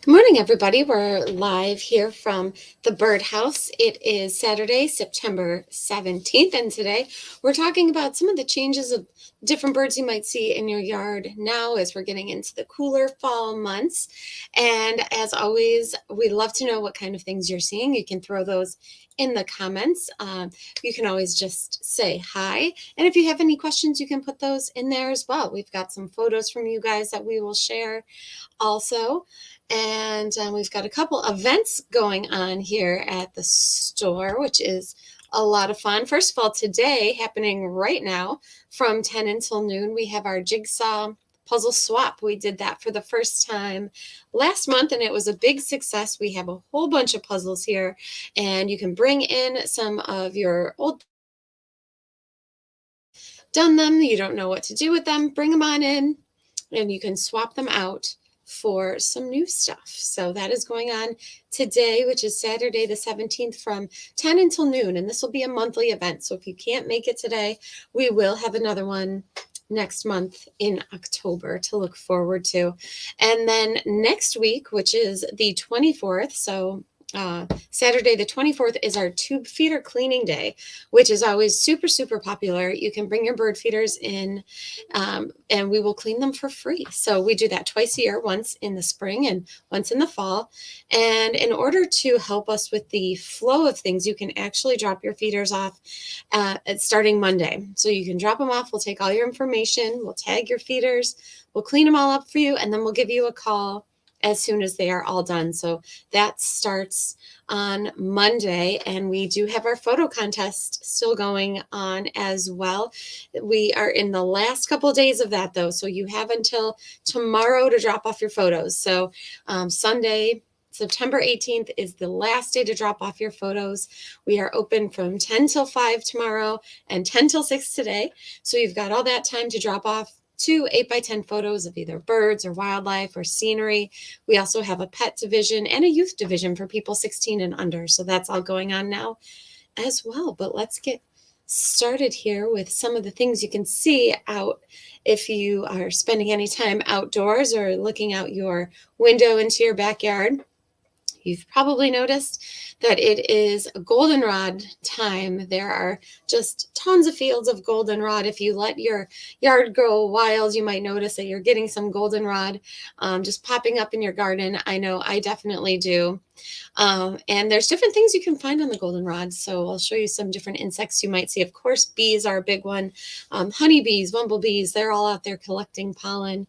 Good morning, everybody. We're live here from the birdhouse. It is Saturday, September 17th, and today we're talking about some of the changes of different birds you might see in your yard now as we're getting into the cooler fall months. And as always, we love to know what kind of things you're seeing. You can throw those in the comments. You can always just say hi. And if you have any questions, you can put those in there as well. We've got some photos from you guys that we will share also. And we've got a couple events going on here at the store, which is a lot of fun. First of all, today, happening right now from 10 until noon, we have our jigsaw puzzle swap. We did that for the first time last month, and it was a big success. We have a whole bunch of puzzles here, and you can bring in some of your old done them, you don't know what to do with them, bring them on in, and you can swap them out for some new stuff. So that is going on today, which is Saturday the 17th from 10 until noon. And this will be a monthly event. So if you can't make it today, we will have another one next month in October to look forward to. And then next week, which is the 24th, so Saturday the 24th is our tube feeder cleaning day, which is always super, super popular. You can bring your bird feeders in and we will clean them for free. So we do that twice a year, once in the spring and once in the fall. And in order to help us with the flow of things, you can actually drop your feeders off starting Monday. So you can drop them off. We'll take all your information. We'll tag your feeders. We'll clean them all up for you. And then we'll give you a call as soon as they are all done. So that starts on Monday, and we do have our photo contest still going on as well. We are in the last couple of days of that, though, so you have until tomorrow to drop off your photos. So Sunday, September 18th is the last day to drop off your photos. We are open from 10 till 5 tomorrow and 10 till 6 today. So you've got all that time to drop off 2 8x10 photos of either birds or wildlife or scenery. We also have a pet division and a youth division for people 16 and under. So that's all going on now as well. But let's get started here with some of the things you can see out if you are spending any time outdoors or looking out your window into your backyard. You've probably noticed that it is goldenrod time. There are just tons of fields of goldenrod. If you let your yard grow wild, you might notice that you're getting some goldenrod just popping up in your garden. I know I definitely do. And there's different things you can find on the goldenrod. So I'll show you some different insects you might see. Of course, bees are a big one. Honeybees, bumblebees, they're all out there collecting pollen.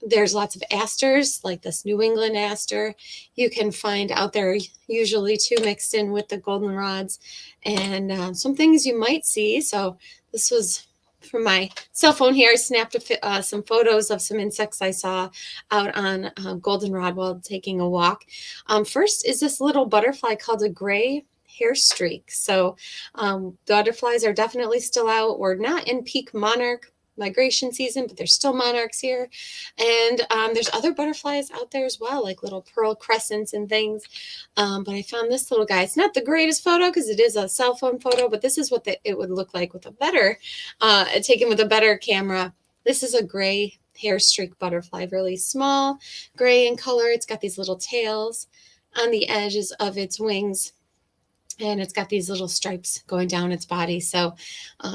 There's lots of asters, like this New England aster. You can find out there usually too mixed in with the goldenrods, and some things you might see. So this was from my cell phone here. I snapped some photos of some insects I saw out on goldenrod while taking a walk. First is this little butterfly called a gray hair streak. So the butterflies are definitely still out. We're not in peak monarch migration season, but there's still monarchs here. And there's other butterflies out there as well, like little pearl crescents and things. But I found this little guy. It's not the greatest photo because it is a cell phone photo, but this is what it would look like with a better, taken with a better camera. This is a gray hair streak butterfly, really small, gray in color. It's got these little tails on the edges of its wings, and it's got these little stripes going down its body. So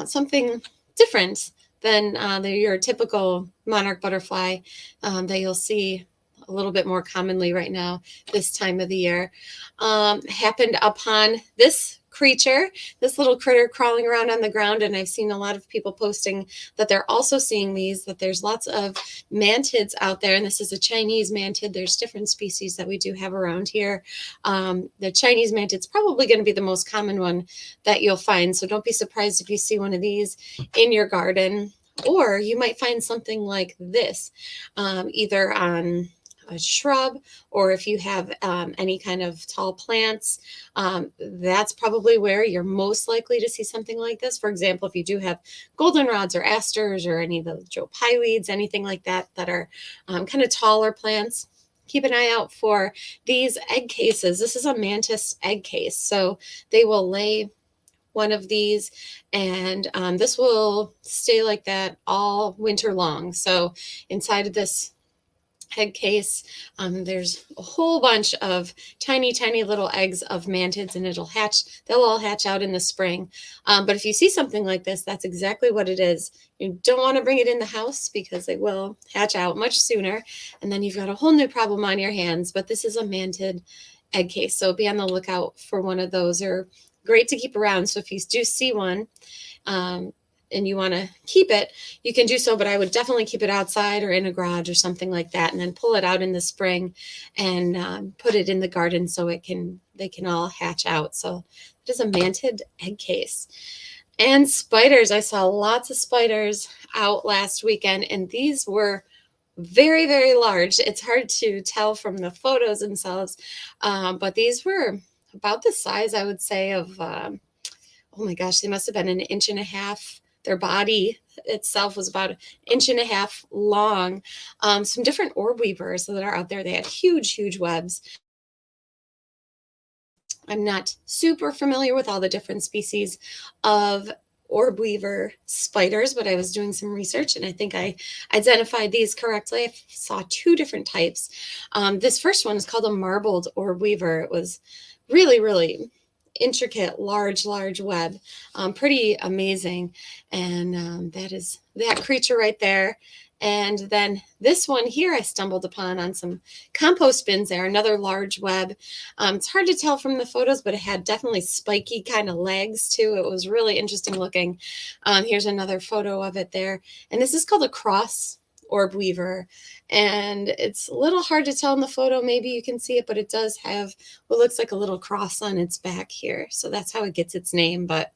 something different than your typical monarch butterfly that you'll see a little bit more commonly right now this time of the year. Happened upon this creature, this little critter crawling around on the ground, and I've seen a lot of people posting that they're also seeing these, that there's lots of mantids out there, and this is a Chinese mantid. There's different species that we do have around here. The Chinese mantid's probably going to be the most common one that you'll find, so don't be surprised if you see one of these in your garden. Or you might find something like this, either on a shrub, or if you have any kind of tall plants, that's probably where you're most likely to see something like this. For example, if you do have goldenrods or asters or any of the Joe Pye weeds, anything like that that are kind of taller plants, keep an eye out for these egg cases. This is a mantis egg case, so they will lay one of these, and this will stay like that all winter long. So inside of this egg case. There's a whole bunch of tiny, tiny little eggs of mantids, and it'll hatch. They'll all hatch out in the spring. But if you see something like this, that's exactly what it is. You don't want to bring it in the house because they will hatch out much sooner, and then you've got a whole new problem on your hands. But this is a mantid egg case, so be on the lookout for one of those. They're great to keep around. So if you do see one, um, and you want to keep it, you can do so, but I would definitely keep it outside or in a garage or something like that, and then pull it out in the spring and put it in the garden so they can all hatch out. So it is a mantid egg case. And spiders, I saw lots of spiders out last weekend, and these were very, very large. It's hard to tell from the photos themselves, but these were about the size, I would say, of oh my gosh, they must have been an inch and a half. Their body itself was about an inch and a half long. Some different orb weavers that are out there. They had huge, huge webs. I'm not super familiar with all the different species of orb weaver spiders, but I was doing some research and I think I identified these correctly. I saw two different types. This first one is called a marbled orb weaver. It was really, really intricate, large, large web, pretty amazing. And that is that creature right there. And then this one here I stumbled upon on some compost bins there, another large web. It's hard to tell from the photos, but it had definitely spiky kind of legs too. It was really interesting looking. Here's another photo of it there. And this is called a cross orb weaver, and it's a little hard to tell in the photo. Maybe you can see it, but it does have what looks like a little cross on its back here, so that's how it gets its name. But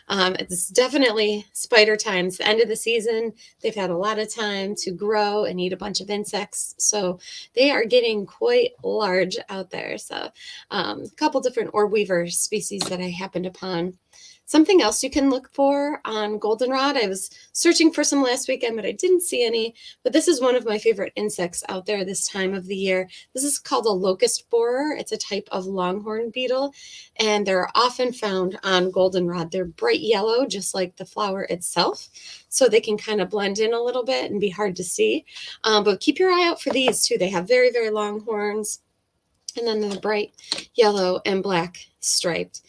it's definitely spider time. It's the end of the season. They've had a lot of time to grow and eat a bunch of insects, so they are getting quite large out there. So a couple different orb weaver species that I happened upon. Something else you can look for on goldenrod. I was searching for some last weekend, but I didn't see any. But this is one of my favorite insects out there this time of the year. This is called a locust borer. It's a type of longhorn beetle, and they're often found on goldenrod. They're bright yellow, just like the flower itself, so they can kind of blend in a little bit and be hard to see. But keep your eye out for these too. They have very, very long horns, and then they're bright yellow and black striped.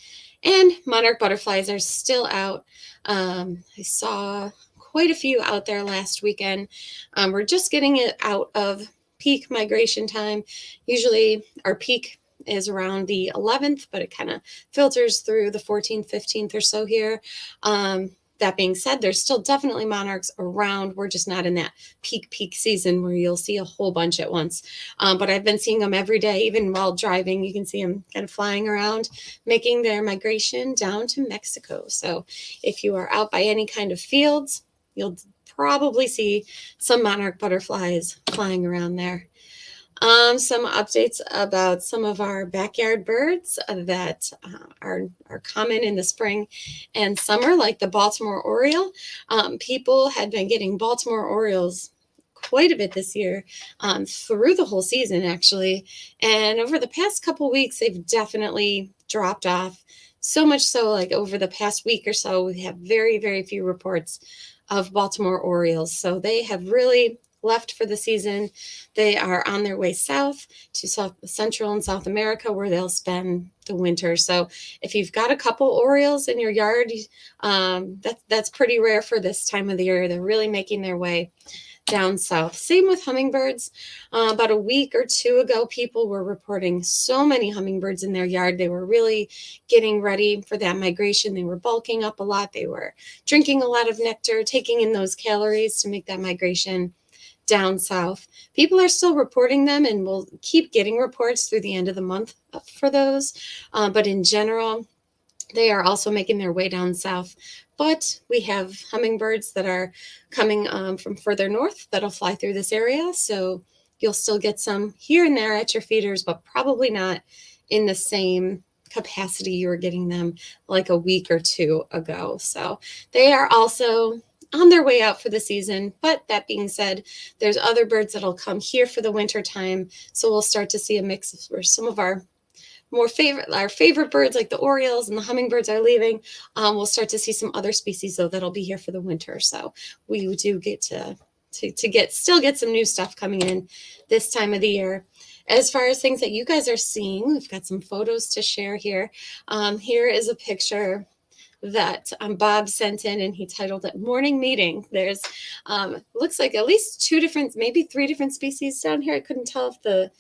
And monarch butterflies are still out. I saw quite a few out there last weekend. We're just getting it out of peak migration time. Usually our peak is around the 11th, but it kind of filters through the 14th, 15th or so here. That being said, there's still definitely monarchs around. We're just not in that peak season where you'll see a whole bunch at once. But I've been seeing them every day, even while driving. You can see them kind of flying around, making their migration down to Mexico. So if you are out by any kind of fields, you'll probably see some monarch butterflies flying around there. Some updates about some of our backyard birds that are common in the spring and summer, like the Baltimore Oriole. People had been getting Baltimore Orioles quite a bit this year, through the whole season, actually. And over the past couple weeks, they've definitely dropped off. So much so, like over the past week or so, we have very, very few reports of Baltimore Orioles. So they have really left for the season. They are on their way south to Central and South America, where they'll spend the winter. So if you've got a couple Orioles in your yard, that's pretty rare for this time of the year. They're really making their way down south. Same with hummingbirds. About a week or two ago, people were reporting so many hummingbirds in their yard. They were really getting ready for that migration. They were bulking up a lot. They were drinking a lot of nectar, taking in those calories to make that migration down south. People are still reporting them, and we'll keep getting reports through the end of the month for those. But in general, they are also making their way down south. But we have hummingbirds that are coming from further north that'll fly through this area. So you'll still get some here and there at your feeders, but probably not in the same capacity you were getting them like a week or two ago. So they are also on their way out for the season. But that being said, there's other birds that'll come here for the winter time. So we'll start to see a mix of where some of our favorite birds, like the Orioles and the hummingbirds, are leaving. We'll start to see some other species, though, that'll be here for the winter. So we do get to still get some new stuff coming in this time of the year. As far as things that you guys are seeing, we've got some photos to share here. Here is a picture that Bob sent in, and he titled it Morning Meeting. There's looks like at least 2 different, maybe 3 different species down here. I couldn't tell if the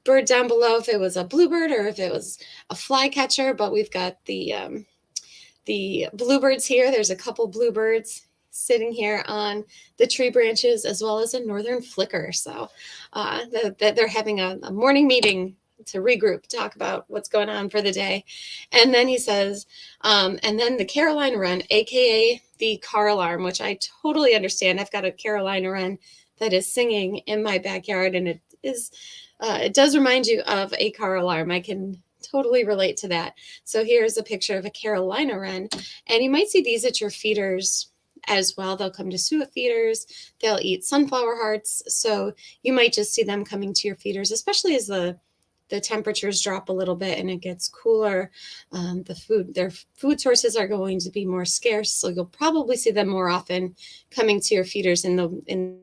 bird down below, if it was a bluebird or if it was a flycatcher, but we've got the bluebirds here. There's a couple bluebirds sitting here on the tree branches, as well as a northern flicker. So they're having a morning meeting to regroup, talk about what's going on for the day. And then he says, and then the Carolina wren, aka the car alarm, which I totally understand. I've got a Carolina wren that is singing in my backyard, and it does remind you of a car alarm. I can totally relate to that. So here's a picture of a Carolina wren, and you might see these at your feeders as well. They'll come to suet feeders. They'll eat sunflower hearts. So you might just see them coming to your feeders, especially as the temperatures drop a little bit and it gets cooler. Their food sources are going to be more scarce. So you'll probably see them more often coming to your feeders in the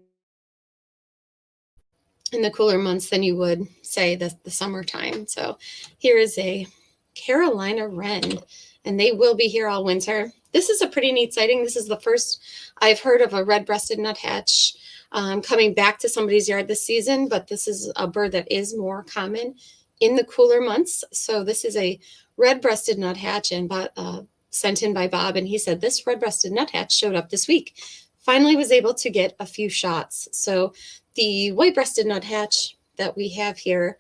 cooler months than you would say the summertime. So here is a Carolina wren, and they will be here all winter. This is a pretty neat sighting. This is the first I've heard of a red-breasted nuthatch coming back to somebody's yard this season, but this is a bird that is more common in the cooler months. So this is a red-breasted nuthatch, and sent in by Bob, and he said this red-breasted nuthatch showed up this week. Finally was able to get a few shots. So the white-breasted nuthatch that we have here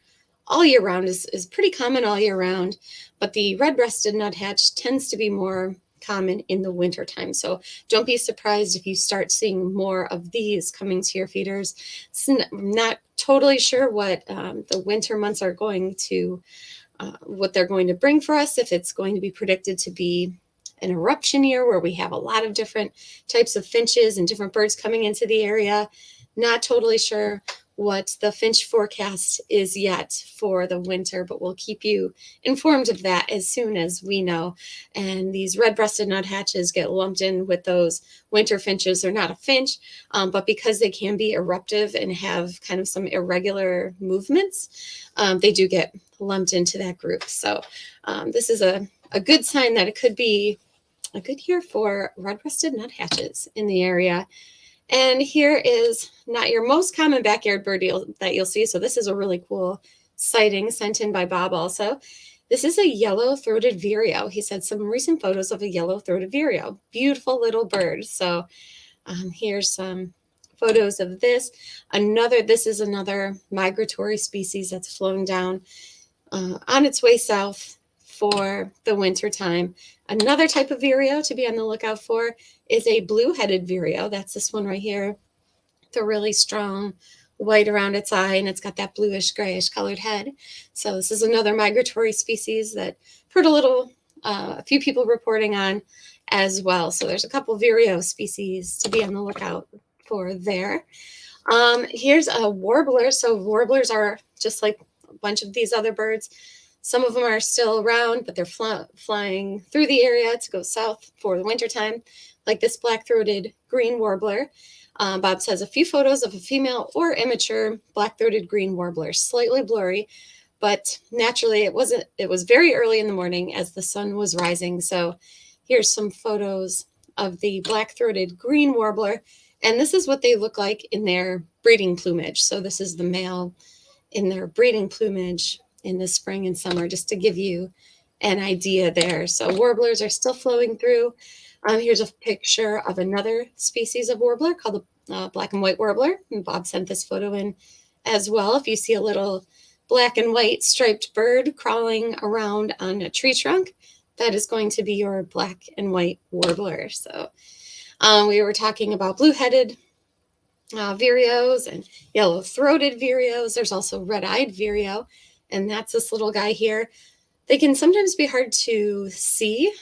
all year round is pretty common all year round, but the red-breasted nuthatch tends to be more common in the winter time. So don't be surprised if you start seeing more of these coming to your feeders. Not totally sure what the winter months are going to, what they're going to bring for us, if it's going to be predicted to be an eruption year where we have a lot of different types of finches and different birds coming into the area. Not totally sure what the finch forecast is yet for the winter, but we'll keep you informed of that as soon as we know. And these red-breasted nuthatches get lumped in with those winter finches. They're not a finch, but because they can be eruptive and have kind of some irregular movements, they do get lumped into that group. So this is a good sign that it could be a good year for red-breasted nuthatches in the area. And here is not your most common backyard bird that you'll see. So this is a really cool sighting sent in by Bob also. This is a yellow-throated vireo. He said some recent photos of a yellow-throated vireo. Beautiful little bird. So here's some photos of this. This is another migratory species that's flowing down on its way south for the winter time. Another type of vireo to be on the lookout for is a blue-headed vireo. That's this one right here. The really strong white around its eye, and it's got that bluish grayish colored head. So this is another migratory species that I've heard a few people reporting on as well. So there's a couple vireo species to be on the lookout for there. Here's a warbler. So warblers are just like a bunch of these other birds. Some of them are still around, but they're flying through the area to go south for the wintertime, like this black-throated green warbler. Bob says a few photos of a female or immature black-throated green warbler, slightly blurry, but naturally it was very early in the morning as the sun was rising. So here's some photos of the black-throated green warbler, and this is what they look like in their breeding plumage. So this is the male in their breeding plumage in the spring and summer, just to give you an idea there. So warblers are still flowing through. Here's a picture of another species of warbler called the black and white warbler. And Bob sent this photo in as well. If you see a little black and white striped bird crawling around on a tree trunk, that is going to be your black and white warbler. So we were talking about blue-headed vireos and yellow-throated vireos. There's also red-eyed vireo, and that's this little guy here. They can sometimes be hard to see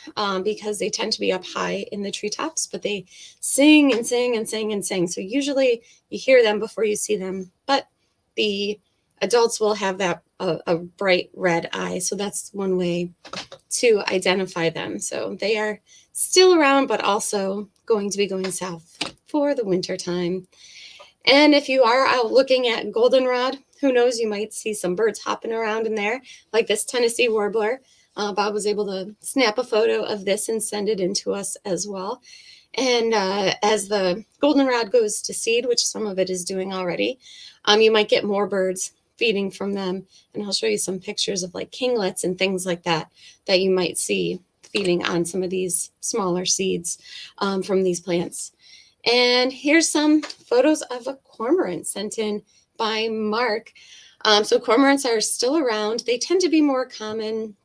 because they tend to be up high in the treetops, but they sing and sing and sing and sing. So usually you hear them before you see them, but the adults will have a bright red eye. So that's one way to identify them. So they are still around, but also going to be going south for the winter time. And if you are out looking at goldenrod, who knows, you might see some birds hopping around in there, like this Tennessee warbler. Bob was able to snap a photo of this and send it in to us as well. And as the goldenrod goes to seed, which some of it is doing already, you might get more birds feeding from them. And I'll show you some pictures of like kinglets and things like that that you might see feeding on some of these smaller seeds from these plants. And here's some photos of a cormorant sent in by Mark. So cormorants are still around. They tend to be more common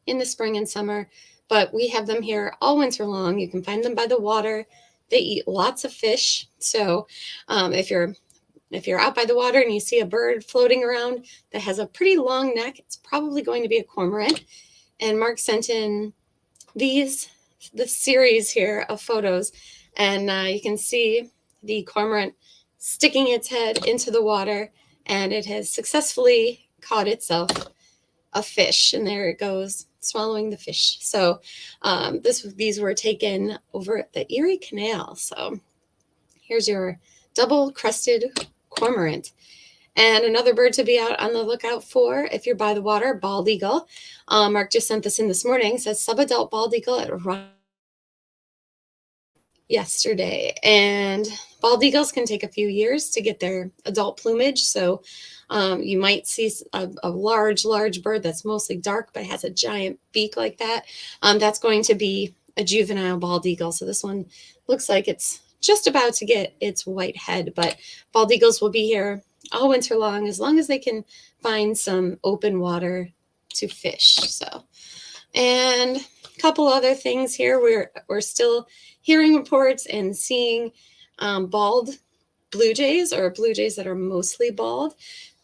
in the spring and summer, but we have them here all winter long. You can find them by the water. They eat lots of fish. So if you're out by the water and you see a bird floating around that has a pretty long neck, it's probably going to be a cormorant. And Mark sent in the series here of photos, and you can see the cormorant sticking its head into the water, and it has successfully caught itself a fish, and there it goes, swallowing the fish. So these were taken over at the Erie Canal. So here's your double-crested cormorant. And another bird to be out on the lookout for if you're by the water, bald eagle. Mark just sent this in this morning. It says subadult bald eagle at run yesterday. And bald eagles can take a few years to get their adult plumage. So you might see a large bird that's mostly dark but has a giant beak like that. That's going to be a juvenile bald eagle. So this one looks like it's just about to get its white head, but bald eagles will be here all winter long as they can find some open water to fish. So, and a couple other things here. We're still hearing reports and seeing bald blue jays, or blue jays that are mostly bald.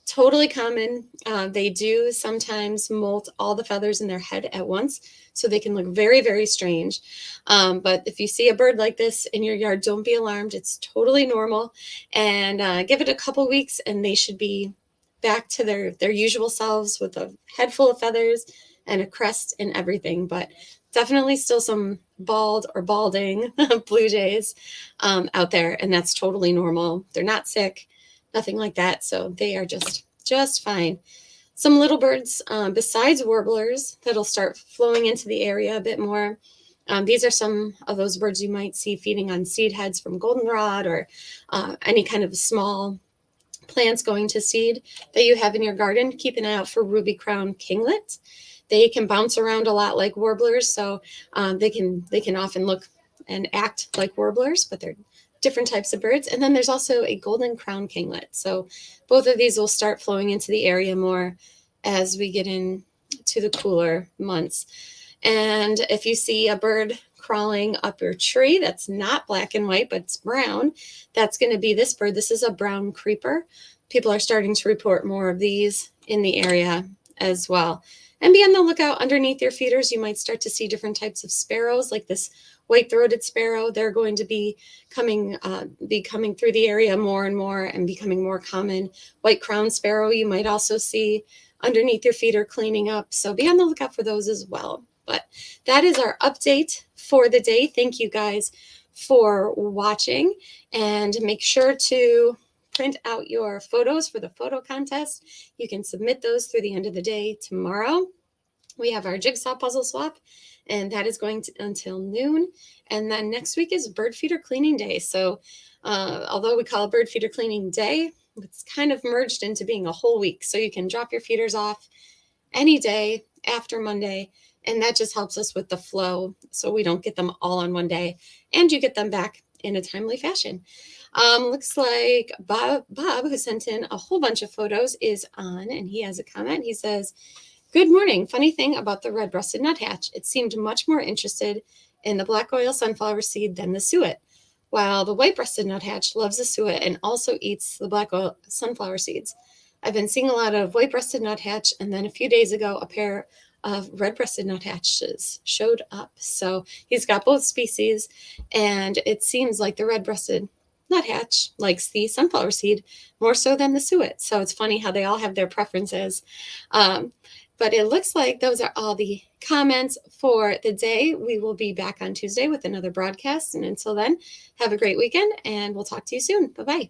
Totally common. They do sometimes molt all the feathers in their head at once, so they can look very, very strange. But if you see a bird like this in your yard, don't be alarmed. It's totally normal. And give it a couple weeks and they should be back to their usual selves with a head full of feathers and a crest and everything. But definitely still some bald or balding blue jays out there, and that's totally normal. They're not sick, nothing like that. So they are just fine. Some little birds besides warblers that'll start flowing into the area a bit more. These are some of those birds you might see feeding on seed heads from goldenrod or any kind of small plants going to seed that you have in your garden. Keep an eye out for ruby crown kinglet. They can bounce around a lot like warblers, so they can often look and act like warblers, but they're different types of birds. And then there's also a golden crown kinglet. So both of these will start flowing into the area more as we get into the cooler months. And if you see a bird crawling up your tree that's not black and white, but it's brown, that's going to be this bird. This is a brown creeper. People are starting to report more of these in the area as well. And be on the lookout underneath your feeders. You might start to see different types of sparrows, like this white-throated sparrow. They're going to be coming through the area more and more and becoming more common. White crown sparrow you might also see underneath your feeder cleaning up. So be on the lookout for those as well. But that is our update for the day. Thank you guys for watching, and make sure to print out your photos for the photo contest. You can submit those through the end of the day tomorrow. We have our jigsaw puzzle swap, and that is going until noon. And then next week is bird feeder cleaning day. So although we call it bird feeder cleaning day, it's kind of merged into being a whole week. So you can drop your feeders off any day after Monday, and that just helps us with the flow so we don't get them all on one day, and you get them back in a timely fashion. Looks like Bob, who sent in a whole bunch of photos, is on, and he has a comment. He says, "Good morning. Funny thing about the red-breasted nuthatch. It seemed much more interested in the black oil sunflower seed than the suet, while the white-breasted nuthatch loves the suet and also eats the black oil sunflower seeds. I've been seeing a lot of white-breasted nuthatch, and then a few days ago, a pair of red-breasted nuthatches showed up." So he's got both species, and it seems like the red-breasted nuthatch likes the sunflower seed more so than the suet. So it's funny how they all have their preferences. But it looks like those are all the comments for the day. We will be back on Tuesday with another broadcast. And until then, have a great weekend, and we'll talk to you soon. Bye-bye.